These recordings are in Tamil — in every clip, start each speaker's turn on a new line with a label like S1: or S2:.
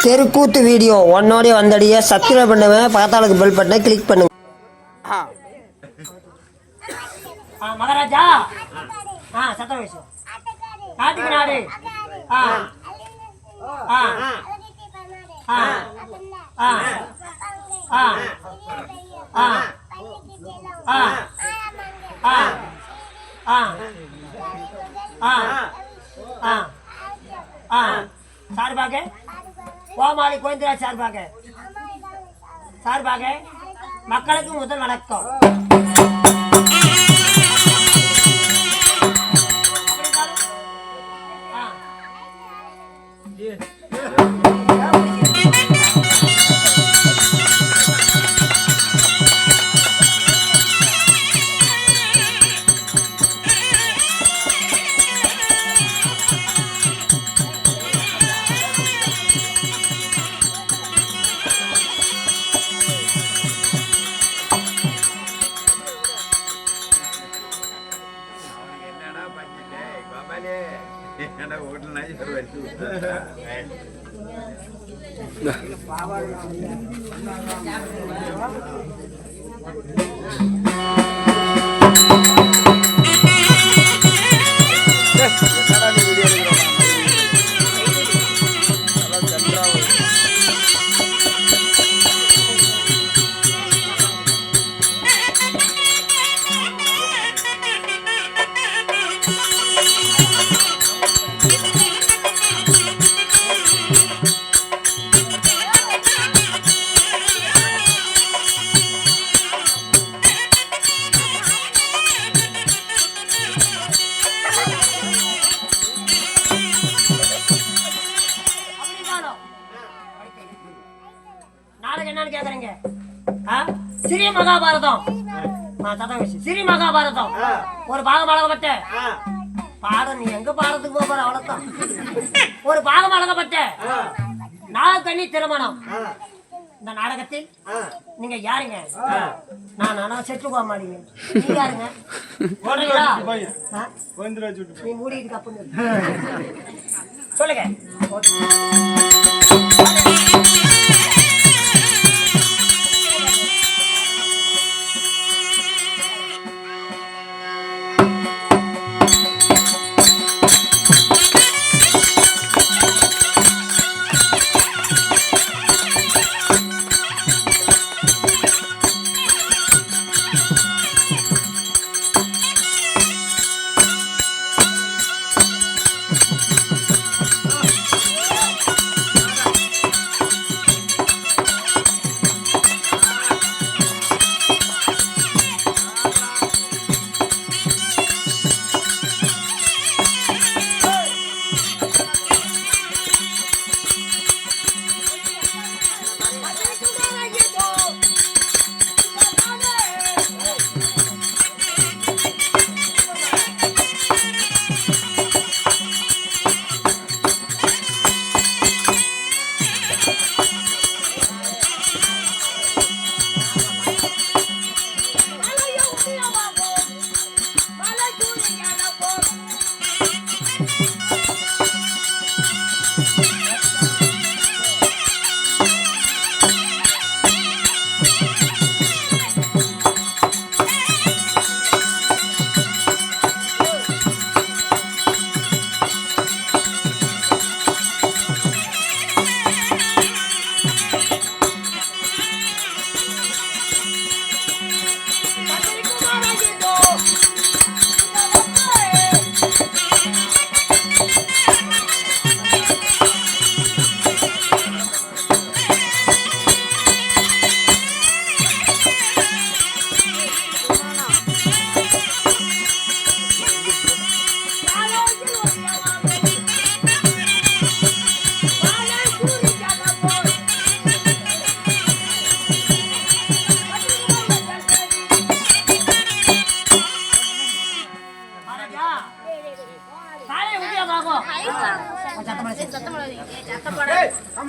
S1: தெருக்கூத்து வீடியோ ஒன்னோடய வந்தடிய சப்ஸ்கிரைப் பண்ணுவேன், பக்கத்தாளுக்கு பெல் பட்டனை கிளிக் பண்ணுங்க.
S2: மகாராஜா சத்தம் வயசு நாட்டுக்கு நாடு சார்பாக கோமாளி கோவிந்தராஜ் சார்பாக மக்களுக்கு முதல் வணக்கம். சிறீ மகாபாரதம் சிறீ மகாபாரதம் ஒரு பாகம் அழகப்பட்ட பாடம். நீ எங்க பாடத்துக்கு போற அவ்வளவுதான். ஒரு பாகம் அழகப்பட்ட நாகக்கண்ணி திருமணம். இந்த நாடகத்தில் நீங்க யாருங்க? நான் செட்டு போக மாட்டீங்க. நீ யாருங்க? நீ மூடிட்டு கப்பு சொல்லுங்க.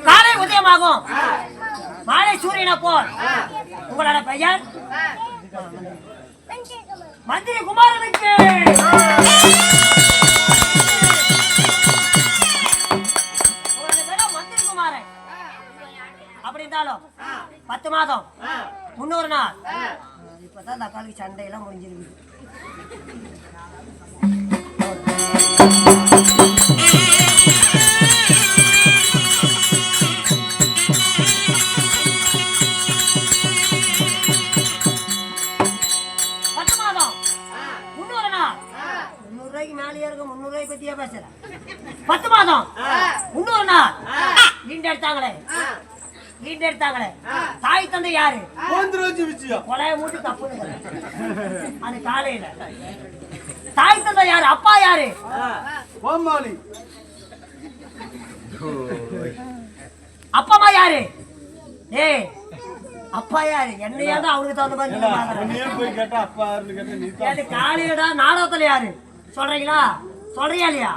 S2: காலை உதயமாகும் மாலை சூரியனை போல் உங்களோட பெயர் மந்திரி குமாரனுக்கு பாக்கி சண்டையெல்லாம் முடிஞ்சிருக்கு. பேசுறேன் 10 மாதம் இன்னொரு நாள் எடுத்தாங்களே தாய் தந்தை யாரு கொலைய மூட்டு தப்புன்னு அது காலையில தாய் தந்தை யாரு அப்பா யாரு அப்பா யாரு ஏய் அப்பா யாரு என்னையாவது அவனுக்கு தகுந்த மாதிரி காலையிலடா நாடகத்துல யாரு சொல்றீங்களா சொல்றியா இல்லையா